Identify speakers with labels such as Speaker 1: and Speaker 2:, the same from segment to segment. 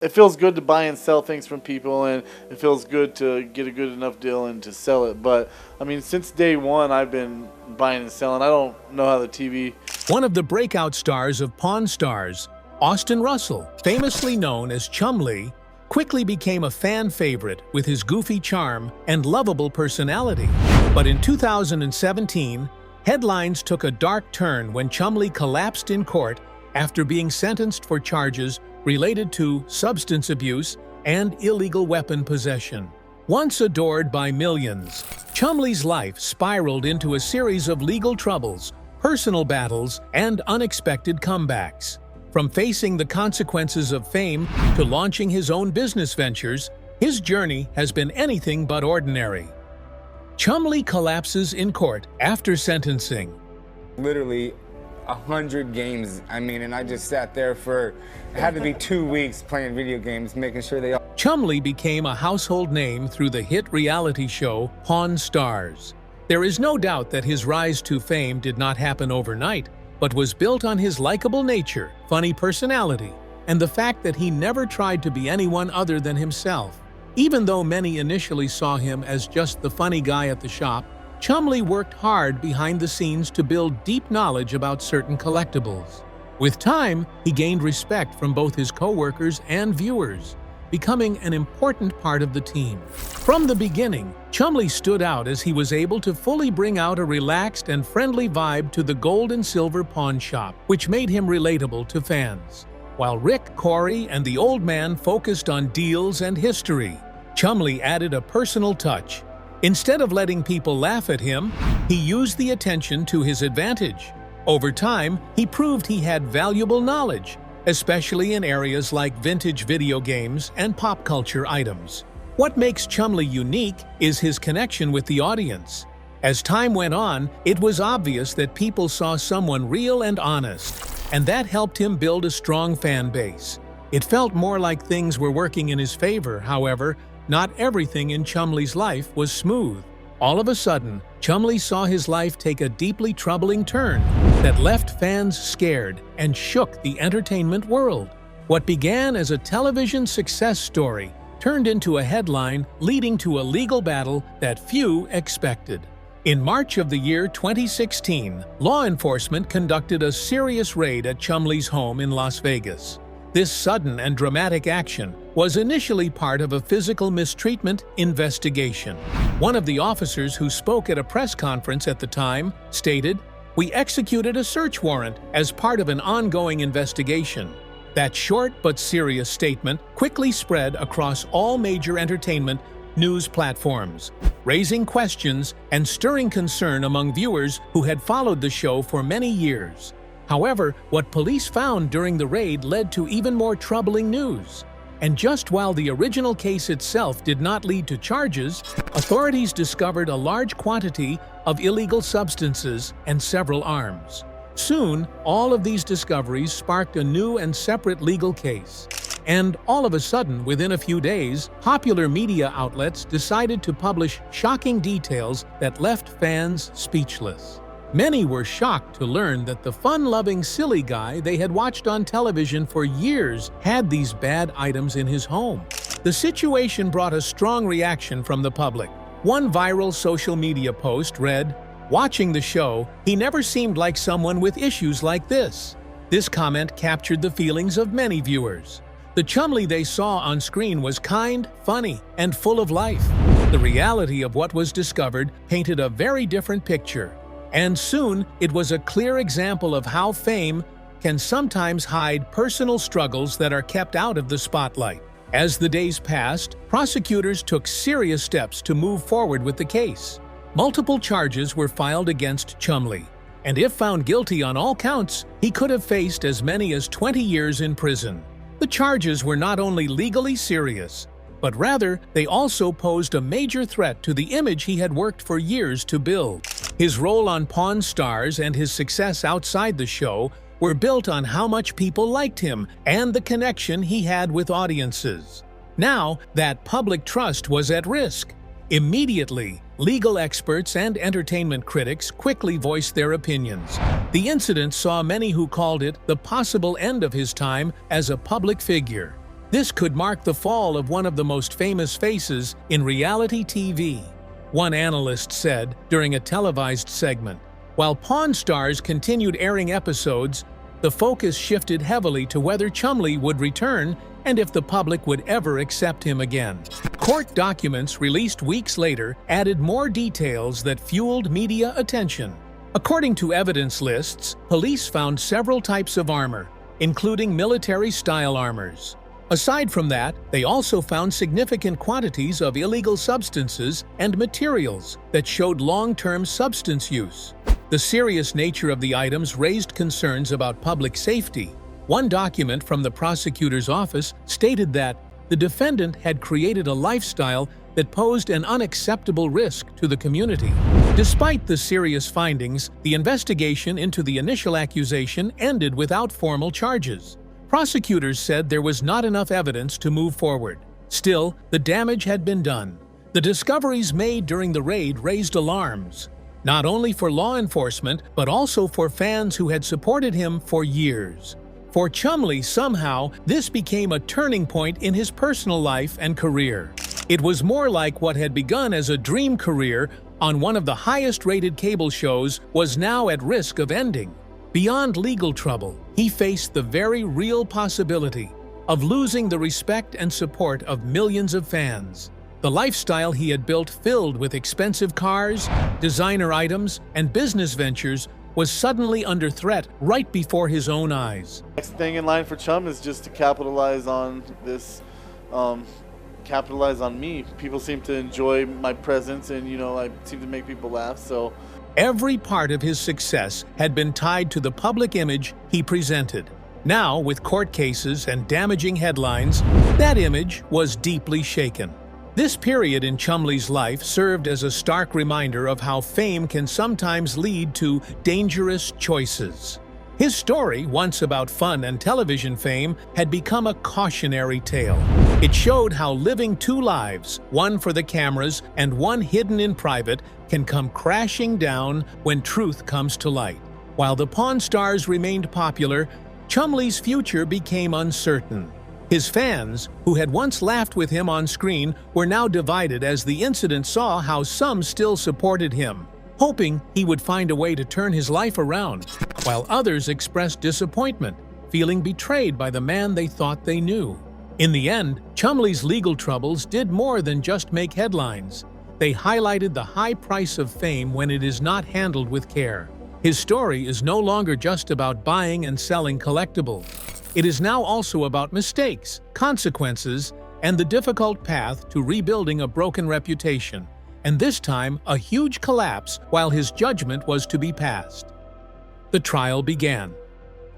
Speaker 1: It feels good to buy and sell things from people, and it feels good to get a good enough deal and to sell it. But I mean, since day one, I've been buying and selling. I don't know how the TV.
Speaker 2: One of the breakout stars of Pawn Stars, Austin Russell, famously known as Chumlee, quickly became a fan favorite with his goofy charm and lovable personality. But in 2017, headlines took a dark turn when Chumlee collapsed in court after being sentenced for charges related to substance abuse and illegal weapon possession. Once adored by millions, Chumlee's life spiraled into a series of legal troubles, personal battles, and unexpected comebacks. From facing the consequences of fame to launching his own business ventures, his journey has been anything but ordinary. Chumlee collapses in court after sentencing.
Speaker 3: Literally 100 games, and I just sat there it had to be 2 weeks playing video games, making sure they all...
Speaker 2: Chumlee became a household name through the hit reality show Pawn Stars. There is no doubt that his rise to fame did not happen overnight, but was built on his likable nature, funny personality, and the fact that he never tried to be anyone other than himself. Even though many initially saw him as just the funny guy at the shop, Chumlee worked hard behind the scenes to build deep knowledge about certain collectibles. With time, he gained respect from both his co-workers and viewers, becoming an important part of the team. From the beginning, Chumlee stood out as he was able to fully bring out a relaxed and friendly vibe to the gold and silver pawn shop, which made him relatable to fans. While Rick, Corey, and the old man focused on deals and history, Chumlee added a personal touch. Instead of letting people laugh at him, he used the attention to his advantage. Over time, he proved he had valuable knowledge, especially in areas like vintage video games and pop culture items. What makes Chumlee unique is his connection with the audience. As time went on, it was obvious that people saw someone real and honest, and that helped him build a strong fan base. It felt more like things were working in his favor. However, not everything in Chumlee's life was smooth. All of a sudden, Chumlee saw his life take a deeply troubling turn that left fans scared and shook the entertainment world. What began as a television success story turned into a headline leading to a legal battle that few expected. In March of the year 2016, law enforcement conducted a serious raid at Chumlee's home in Las Vegas. This sudden and dramatic action was initially part of a physical mistreatment investigation. One of the officers who spoke at a press conference at the time stated, "We executed a search warrant as part of an ongoing investigation." That short but serious statement quickly spread across all major entertainment news platforms, raising questions and stirring concern among viewers who had followed the show for many years. However, what police found during the raid led to even more troubling news. And just while the original case itself did not lead to charges, authorities discovered a large quantity of illegal substances and several arms. Soon, all of these discoveries sparked a new and separate legal case. And all of a sudden, within a few days, popular media outlets decided to publish shocking details that left fans speechless. Many were shocked to learn that the fun-loving silly guy they had watched on television for years had these bad items in his home. The situation brought a strong reaction from the public. One viral social media post read, "Watching the show, he never seemed like someone with issues like this." This comment captured the feelings of many viewers. The Chumlee they saw on screen was kind, funny, and full of life. The reality of what was discovered painted a very different picture. And soon, it was a clear example of how fame can sometimes hide personal struggles that are kept out of the spotlight. As the days passed, prosecutors took serious steps to move forward with the case. Multiple charges were filed against Chumlee, and if found guilty on all counts, he could have faced as many as 20 years in prison. The charges were not only legally serious, but rather they also posed a major threat to the image he had worked for years to build. His role on Pawn Stars and his success outside the show were built on how much people liked him and the connection he had with audiences. Now, that public trust was at risk. Immediately, legal experts and entertainment critics quickly voiced their opinions. The incident saw many who called it the possible end of his time as a public figure. This could mark the fall of one of the most famous faces in reality TV. One analyst said during a televised segment, while Pawn Stars continued airing episodes, the focus shifted heavily to whether Chumlee would return and if the public would ever accept him again. Court documents released weeks later added more details that fueled media attention. According to evidence lists, police found several types of armor, including military-style armors. Aside from that, they also found significant quantities of illegal substances and materials that showed long-term substance use. The serious nature of the items raised concerns about public safety. One document from the prosecutor's office stated that the defendant had created a lifestyle that posed an unacceptable risk to the community. Despite the serious findings, the investigation into the initial accusation ended without formal charges. Prosecutors said there was not enough evidence to move forward. Still, the damage had been done. The discoveries made during the raid raised alarms, not only for law enforcement, but also for fans who had supported him for years. For Chumlee, somehow, this became a turning point in his personal life and career. It was more like what had begun as a dream career on one of the highest-rated cable shows was now at risk of ending. Beyond legal trouble, he faced the very real possibility of losing the respect and support of millions of fans. The lifestyle he had built, filled with expensive cars, designer items, and business ventures, was suddenly under threat right before his own eyes.
Speaker 1: Next thing in line for Chum is just to capitalize on this, capitalize on me. People seem to enjoy my presence, and I seem to make people laugh, so.
Speaker 2: Every part of his success had been tied to the public image he presented. Now, with court cases and damaging headlines, that image was deeply shaken. This period in Chumlee's life served as a stark reminder of how fame can sometimes lead to dangerous choices. His story, once about fun and television fame, had become a cautionary tale. It showed how living two lives, one for the cameras and one hidden in private, can come crashing down when truth comes to light. While the Pawn Stars remained popular, Chumlee's future became uncertain. His fans, who had once laughed with him on screen, were now divided as the incident saw how some still supported him, hoping he would find a way to turn his life around, while others expressed disappointment, feeling betrayed by the man they thought they knew. In the end, Chumlee's legal troubles did more than just make headlines. They highlighted the high price of fame when it is not handled with care. His story is no longer just about buying and selling collectibles. It is now also about mistakes, consequences, and the difficult path to rebuilding a broken reputation. And this time, a huge collapse while his judgment was to be passed. The trial began.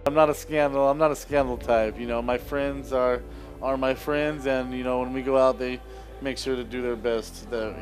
Speaker 1: I'm not a scandal type. My friends are my friends, and when we go out, they make sure to do their best that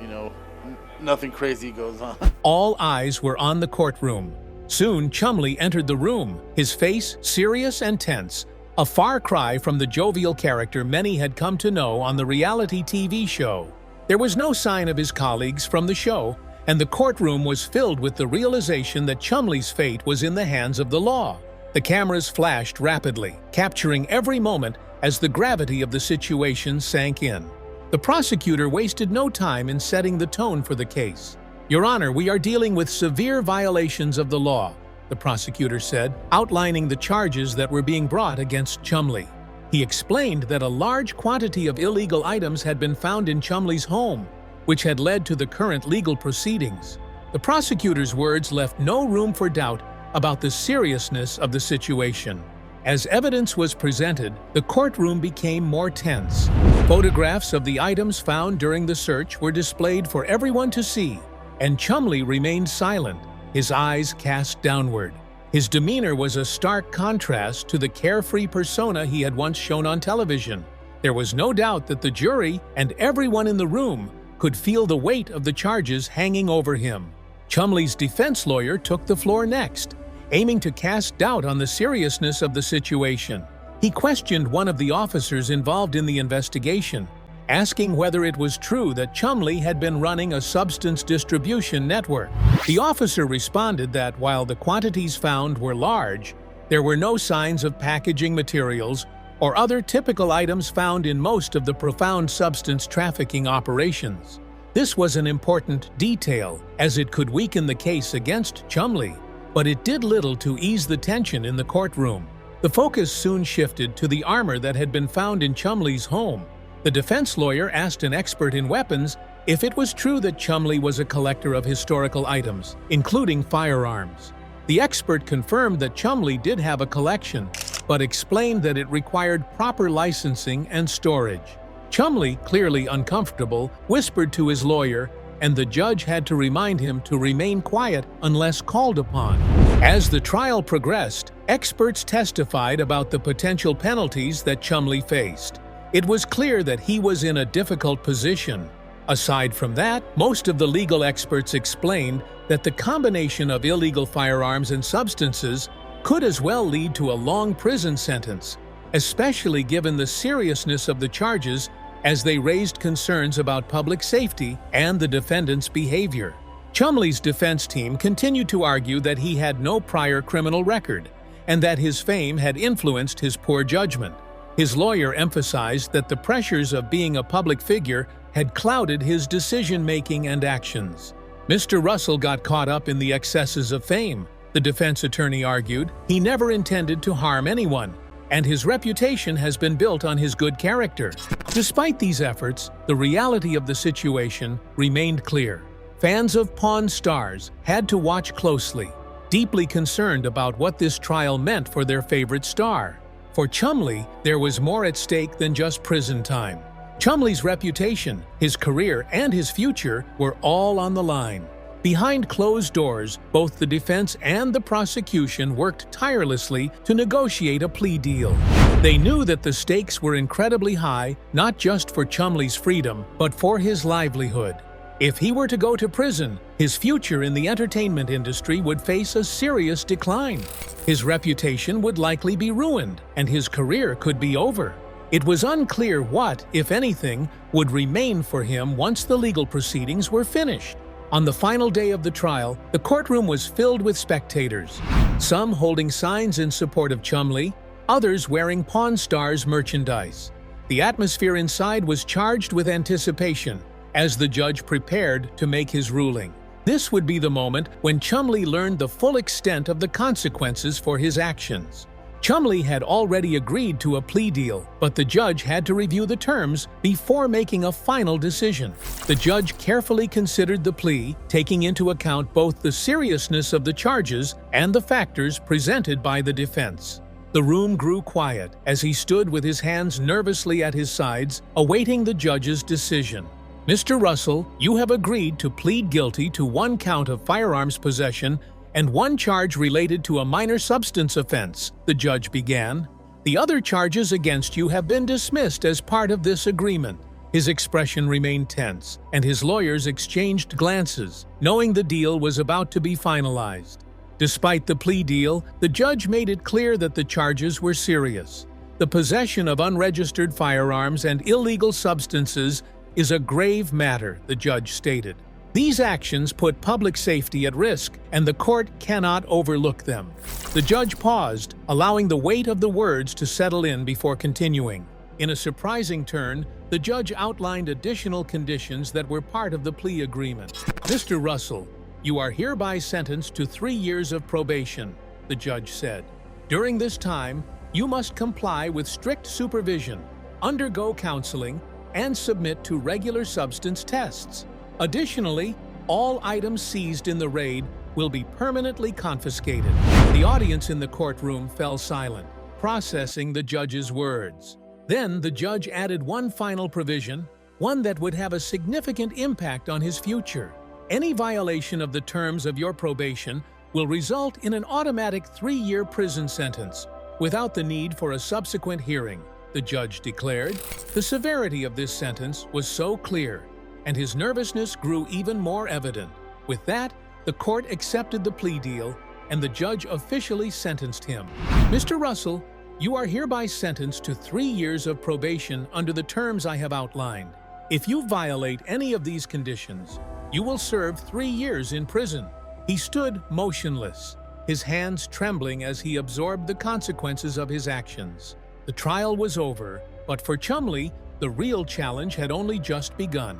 Speaker 1: nothing crazy goes on.
Speaker 2: All eyes were on the courtroom. Soon, Chumlee entered the room, his face serious and tense, a far cry from the jovial character many had come to know on the reality TV show. There was no sign of his colleagues from the show, and the courtroom was filled with the realization that Chumlee's fate was in the hands of the law. The cameras flashed rapidly, capturing every moment as the gravity of the situation sank in. The prosecutor wasted no time in setting the tone for the case. "Your Honor, we are dealing with severe violations of the law," the prosecutor said, outlining the charges that were being brought against Chumlee. He explained that a large quantity of illegal items had been found in Chumlee's home, which had led to the current legal proceedings. The prosecutor's words left no room for doubt about the seriousness of the situation. As evidence was presented, the courtroom became more tense. Photographs of the items found during the search were displayed for everyone to see, and Chumlee remained silent, his eyes cast downward. His demeanor was a stark contrast to the carefree persona he had once shown on television. There was no doubt that the jury and everyone in the room could feel the weight of the charges hanging over him. Chumlee's defense lawyer took the floor next, aiming to cast doubt on the seriousness of the situation. He questioned one of the officers involved in the investigation, asking whether it was true that Chumlee had been running a substance distribution network. The officer responded that while the quantities found were large, there were no signs of packaging materials or other typical items found in most of the profound substance trafficking operations. This was an important detail, as it could weaken the case against Chumlee, but it did little to ease the tension in the courtroom. The focus soon shifted to the armor that had been found in Chumlee's home. The defense lawyer asked an expert in weapons if it was true that Chumlee was a collector of historical items, including firearms. The expert confirmed that Chumlee did have a collection, but explained that it required proper licensing and storage. Chumlee, clearly uncomfortable, whispered to his lawyer, and the judge had to remind him to remain quiet unless called upon. As the trial progressed, experts testified about the potential penalties that Chumlee faced. It was clear that he was in a difficult position. Aside from that, most of the legal experts explained that the combination of illegal firearms and substances could as well lead to a long prison sentence, especially given the seriousness of the charges, as they raised concerns about public safety and the defendant's behavior. Chumlee's defense team continued to argue that he had no prior criminal record and that his fame had influenced his poor judgment. His lawyer emphasized that the pressures of being a public figure had clouded his decision-making and actions. Mr. Russell got caught up in the excesses of fame. The defense attorney argued he never intended to harm anyone, and his reputation has been built on his good character. Despite these efforts, the reality of the situation remained clear. Fans of Pawn Stars had to watch closely, deeply concerned about what this trial meant for their favorite star. For Chumlee, there was more at stake than just prison time. Chumlee's reputation, his career, and his future were all on the line. Behind closed doors, both the defense and the prosecution worked tirelessly to negotiate a plea deal. They knew that the stakes were incredibly high, not just for Chumlee's freedom, but for his livelihood. If he were to go to prison, his future in the entertainment industry would face a serious decline. His reputation would likely be ruined, and his career could be over. It was unclear what, if anything, would remain for him once the legal proceedings were finished. On the final day of the trial, the courtroom was filled with spectators, some holding signs in support of Chumlee, others wearing Pawn Stars merchandise. The atmosphere inside was charged with anticipation as the judge prepared to make his ruling. This would be the moment when Chumlee learned the full extent of the consequences for his actions. Chumlee had already agreed to a plea deal, but the judge had to review the terms before making a final decision. The judge carefully considered the plea, taking into account both the seriousness of the charges and the factors presented by the defense. The room grew quiet as he stood with his hands nervously at his sides, awaiting the judge's decision. "Mr. Russell, you have agreed to plead guilty to one count of firearms possession and one charge related to a minor substance offense," the judge began. "The other charges against you have been dismissed as part of this agreement." His expression remained tense, and his lawyers exchanged glances, knowing the deal was about to be finalized. Despite the plea deal, the judge made it clear that the charges were serious. The possession of unregistered firearms and illegal substances is a grave matter, the judge stated. These actions put public safety at risk, and the court cannot overlook them. The judge paused, allowing the weight of the words to settle in before continuing. In a surprising turn, the judge outlined additional conditions that were part of the plea agreement. "Mr. Russell, you are hereby sentenced to 3 years of probation," the judge said. "During this time, you must comply with strict supervision, undergo counseling, and submit to regular substance tests. Additionally, all items seized in the raid will be permanently confiscated." The audience in the courtroom fell silent, processing the judge's words. Then the judge added one final provision, one that would have a significant impact on his future. "Any violation of the terms of your probation will result in an automatic 3-year prison sentence, without the need for a subsequent hearing," the judge declared. The severity of this sentence was so clear, and his nervousness grew even more evident. With that, the court accepted the plea deal, and the judge officially sentenced him. "Mr. Russell, you are hereby sentenced to 3 years of probation under the terms I have outlined. If you violate any of these conditions, you will serve 3 years in prison." He stood motionless, his hands trembling as he absorbed the consequences of his actions. The trial was over, but for Chumlee, the real challenge had only just begun.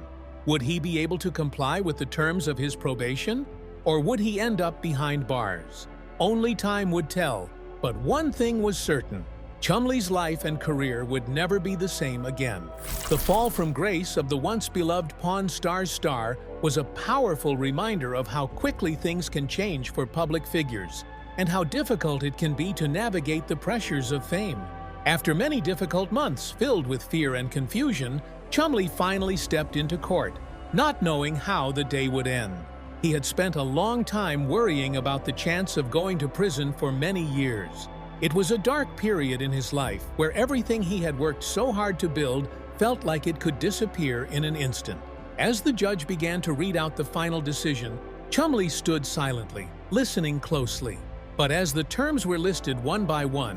Speaker 2: Would he be able to comply with the terms of his probation? Or would he end up behind bars? Only time would tell, but one thing was certain. Chumlee's life and career would never be the same again. The fall from grace of the once-beloved Pawn Stars star was a powerful reminder of how quickly things can change for public figures, and how difficult it can be to navigate the pressures of fame. After many difficult months filled with fear and confusion, Chumlee finally stepped into court, not knowing how the day would end. He had spent a long time worrying about the chance of going to prison for many years. It was a dark period in his life where everything he had worked so hard to build felt like it could disappear in an instant. As the judge began to read out the final decision, Chumlee stood silently, listening closely. But as the terms were listed one by one,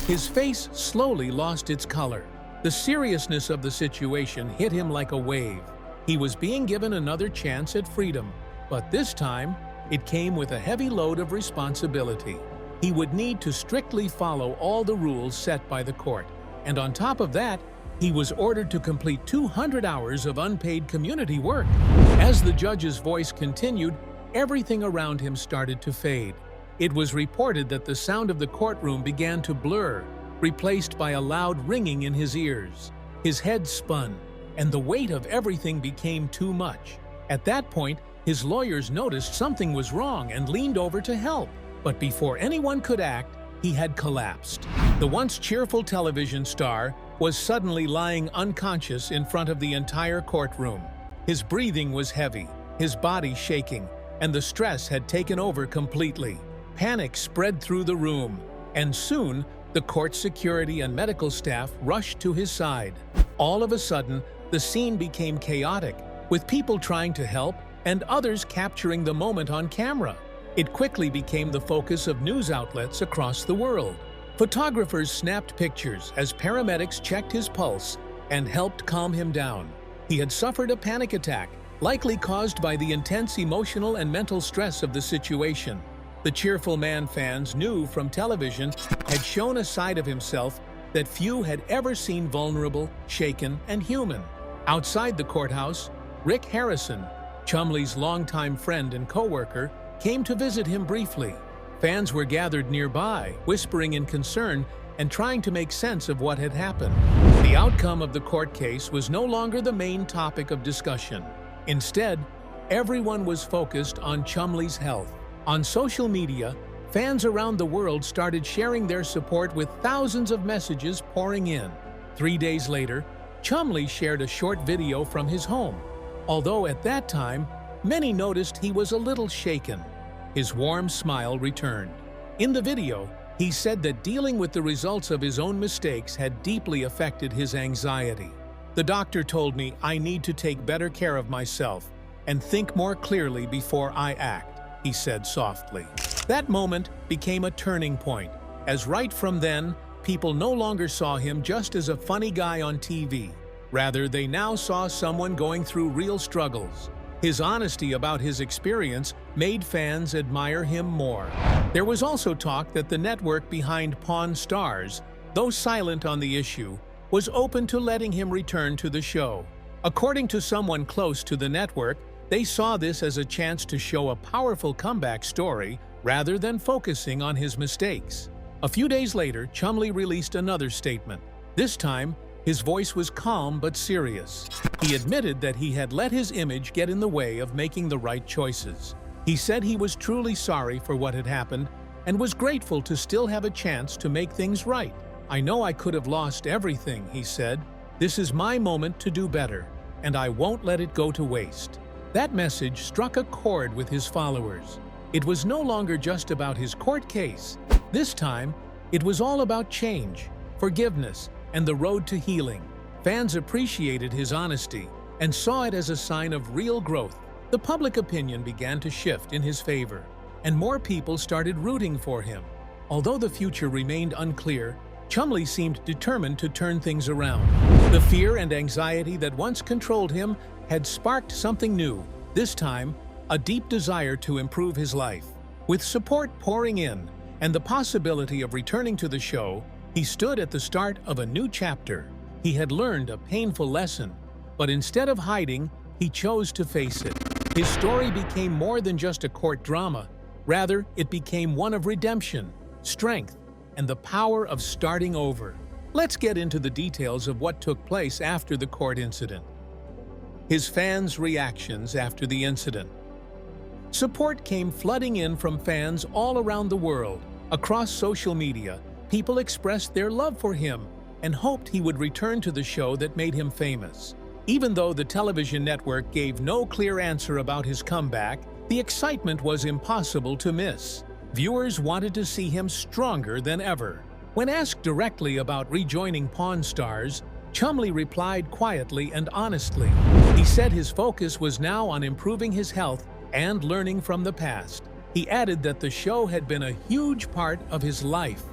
Speaker 2: his face slowly lost its color. The seriousness of the situation hit him like a wave. He was being given another chance at freedom, but this time, it came with a heavy load of responsibility. He would need to strictly follow all the rules set by the court, and on top of that, he was ordered to complete 200 hours of unpaid community work. As the judge's voice continued, everything around him started to fade. It was reported that the sound of the courtroom began to blur, replaced by a loud ringing in his ears. His head spun, and the weight of everything became too much. At that point, his lawyers noticed something was wrong and leaned over to help. But before anyone could act, he had collapsed. The once cheerful television star was suddenly lying unconscious in front of the entire courtroom. His breathing was heavy, his body shaking, and the stress had taken over completely. Panic spread through the room, and soon, the court security and medical staff rushed to his side. All of a sudden, the scene became chaotic, with people trying to help and others capturing the moment on camera. It quickly became the focus of news outlets across the world. Photographers snapped pictures as paramedics checked his pulse and helped calm him down. He had suffered a panic attack, likely caused by the intense emotional and mental stress of the situation. The cheerful man fans knew from television had shown a side of himself that few had ever seen: vulnerable, shaken, and human. Outside the courthouse, Rick Harrison, Chumlee's longtime friend and co-worker, came to visit him briefly. Fans were gathered nearby, whispering in concern and trying to make sense of what had happened. The outcome of the court case was no longer the main topic of discussion. Instead, everyone was focused on Chumlee's health. On social media, fans around the world started sharing their support with thousands of messages pouring in. 3 days later, Chumlee shared a short video from his home. Although at that time, many noticed he was a little shaken. His warm smile returned. In the video, he said that dealing with the results of his own mistakes had deeply affected his anxiety. "The doctor told me I need to take better care of myself and think more clearly before I act," he said softly. That moment became a turning point, as right from then, people no longer saw him just as a funny guy on TV. Rather, they now saw someone going through real struggles. His honesty about his experience made fans admire him more. There was also talk that the network behind Pawn Stars, though silent on the issue, was open to letting him return to the show. According to someone close to the network, they saw this as a chance to show a powerful comeback story rather than focusing on his mistakes. A few days later, Chumlee released another statement. This time, his voice was calm but serious. He admitted that he had let his image get in the way of making the right choices. He said he was truly sorry for what had happened and was grateful to still have a chance to make things right. "I know I could have lost everything," he said. "This is my moment to do better, and I won't let it go to waste." That message struck a chord with his followers. It was no longer just about his court case. This time, it was all about change, forgiveness, and the road to healing. Fans appreciated his honesty and saw it as a sign of real growth. The public opinion began to shift in his favor, and more people started rooting for him. Although the future remained unclear, Chumlee seemed determined to turn things around. The fear and anxiety that once controlled him had sparked something new, this time, a deep desire to improve his life. With support pouring in and the possibility of returning to the show, He stood at the start of a new chapter. He had learned a painful lesson, but instead of hiding, he chose to face it. His story became more than just a court drama. Rather, it became one of redemption, strength, and the power of starting over. Let's get into the details of what took place after the court incident. His fans' reactions after the incident. Support came flooding in from fans all around the world. Across social media, people expressed their love for him and hoped he would return to the show that made him famous. Even though the television network gave no clear answer about his comeback, the excitement was impossible to miss. Viewers wanted to see him stronger than ever. When asked directly about rejoining Pawn Stars, Chumlee replied quietly and honestly. He said his focus was now on improving his health and learning from the past. He added that the show had been a huge part of his life,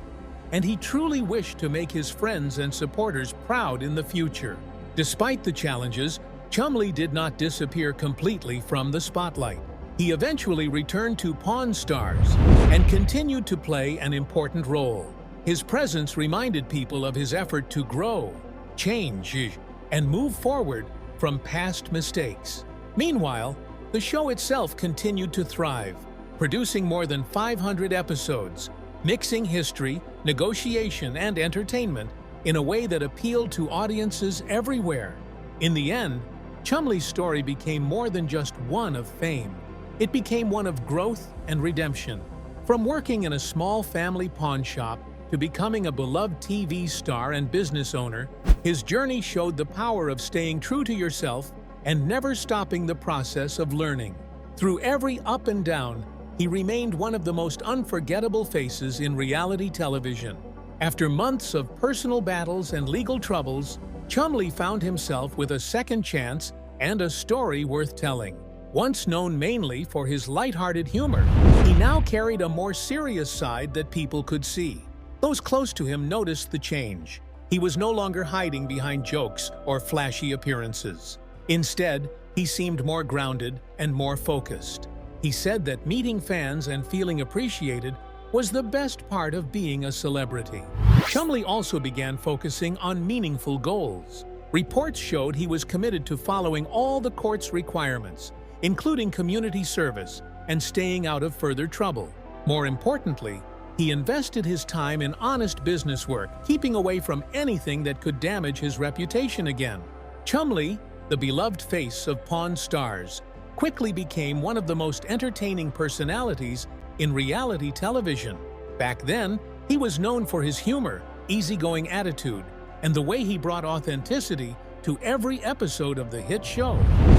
Speaker 2: and he truly wished to make his friends and supporters proud in the future. Despite the challenges, Chumlee did not disappear completely from the spotlight. He eventually returned to Pawn Stars and continued to play an important role. His presence reminded people of his effort to grow, change, and move forward from past mistakes. Meanwhile, the show itself continued to thrive, producing more than 500 episodes, mixing history, negotiation, and entertainment in a way that appealed to audiences everywhere. In the end, Chumlee's story became more than just one of fame. It became one of growth and redemption. From working in a small family pawn shop to becoming a beloved TV star and business owner, his journey showed the power of staying true to yourself and never stopping the process of learning. Through every up and down, he remained one of the most unforgettable faces in reality television. After months of personal battles and legal troubles, Chumlee found himself with a second chance and a story worth telling. Once known mainly for his lighthearted humor, he now carried a more serious side that people could see. Those close to him noticed the change. He was no longer hiding behind jokes or flashy appearances. Instead, he seemed more grounded and more focused. He said that meeting fans and feeling appreciated was the best part of being a celebrity. Chumlee also began focusing on meaningful goals. Reports showed he was committed to following all the court's requirements, including community service and staying out of further trouble. More importantly, he invested his time in honest business work, keeping away from anything that could damage his reputation again. Chumlee, the beloved face of Pawn Stars, quickly became one of the most entertaining personalities in reality television. Back then, he was known for his humor, easygoing attitude, and the way he brought authenticity to every episode of the hit show.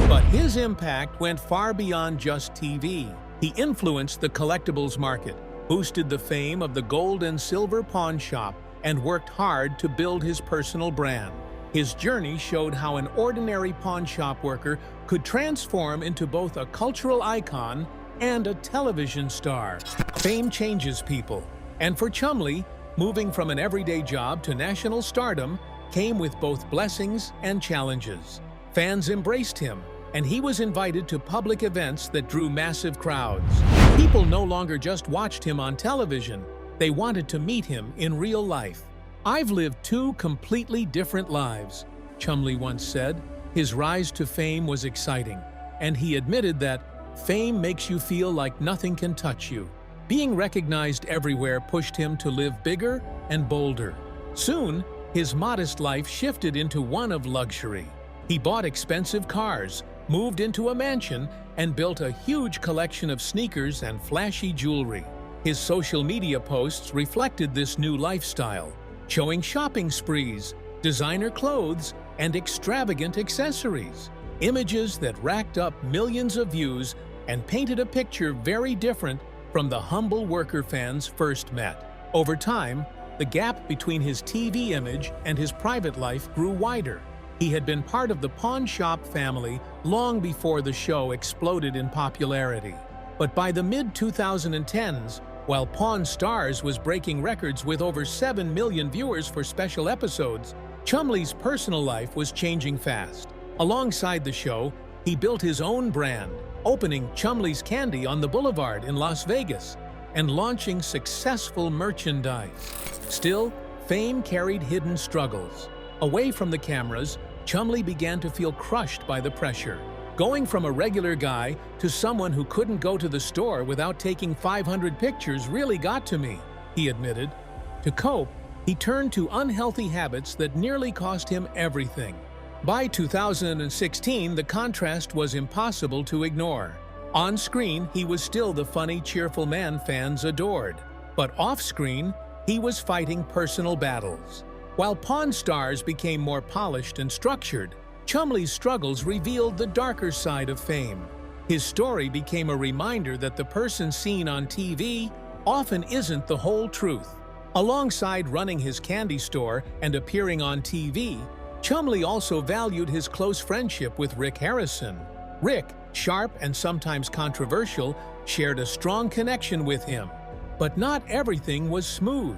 Speaker 2: But his impact went far beyond just TV. He influenced the collectibles market, boosted the fame of the gold and silver pawn shop, and worked hard to build his personal brand. His journey showed how an ordinary pawn shop worker could transform into both a cultural icon and a television star. Fame changes people, and for Chumlee, moving from an everyday job to national stardom came with both blessings and challenges. Fans embraced him, and he was invited to public events that drew massive crowds. People no longer just watched him on television, they wanted to meet him in real life. "I've lived two completely different lives," Chumlee once said. His rise to fame was exciting, and he admitted that fame makes you feel like nothing can touch you. Being recognized everywhere pushed him to live bigger and bolder. Soon, his modest life shifted into one of luxury. He bought expensive cars, moved into a mansion, and built a huge collection of sneakers and flashy jewelry. His social media posts reflected this new lifestyle, showing shopping sprees, designer clothes, and extravagant accessories. Images that racked up millions of views and painted a picture very different from the humble worker fans first met. Over time, the gap between his TV image and his private life grew wider. He had been part of the pawn shop family long before the show exploded in popularity. But by the mid-2010s, while Pawn Stars was breaking records with over 7 million viewers for special episodes, Chumlee's personal life was changing fast. Alongside the show, he built his own brand, opening Chumlee's Candy on the Boulevard in Las Vegas and launching successful merchandise. Still, Fame carried hidden struggles. Away from the cameras, Chumlee began to feel crushed by the pressure. Going from a regular guy to someone who couldn't go to the store without taking 500 pictures really got to me, he admitted. To cope, he turned to unhealthy habits that nearly cost him everything. By 2016, the contrast was impossible to ignore. On screen, he was still the funny, cheerful man fans adored. But off-screen, he was fighting personal battles. While Pawn Stars became more polished and structured, Chumlee's struggles revealed the darker side of fame. His story became a reminder that the person seen on TV often isn't the whole truth. Alongside running his candy store and appearing on TV, Chumlee also valued his close friendship with Rick Harrison. Rick, sharp and sometimes controversial, shared a strong connection with him. But not everything was smooth.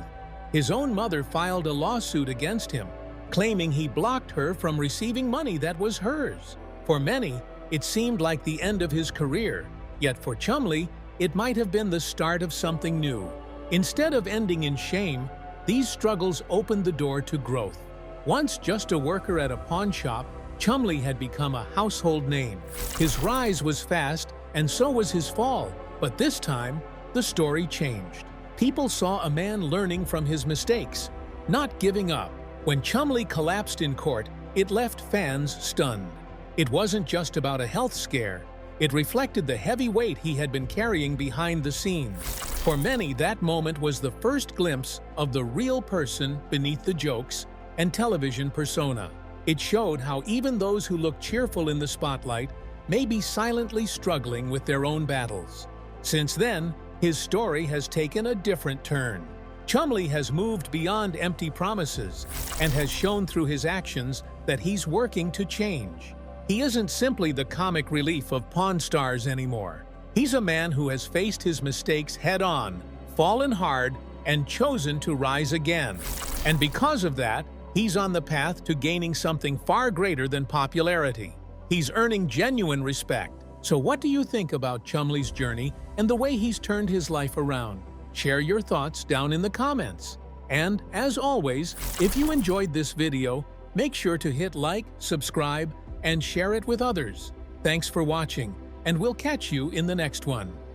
Speaker 2: His own mother filed a lawsuit against him, claiming he blocked her from receiving money that was hers. For many, it seemed like the end of his career, yet for Chumlee, it might have been the start of something new. Instead of ending in shame, these struggles opened the door to growth. Once just a worker at a pawn shop, Chumlee had become a household name. His rise was fast, and so was his fall, but this time, the story changed. People saw a man learning from his mistakes, not giving up. When Chumlee collapsed in court, it left fans stunned. It wasn't just about a health scare. It reflected the heavy weight he had been carrying behind the scenes. For many, that moment was the first glimpse of the real person beneath the jokes and television persona. It showed how even those who look cheerful in the spotlight may be silently struggling with their own battles. Since then, his story has taken a different turn. Chumlee has moved beyond empty promises and has shown through his actions that he's working to change. He isn't simply the comic relief of Pawn Stars anymore. He's a man who has faced his mistakes head-on, fallen hard, and chosen to rise again. And because of that, he's on the path to gaining something far greater than popularity. He's earning genuine respect. So what do you think about Chumlee's journey and the way he's turned his life around? Share your thoughts down in the comments. And as always, if you enjoyed this video, make sure to hit like, subscribe, and share it with others. Thanks for watching, and we'll catch you in the next one.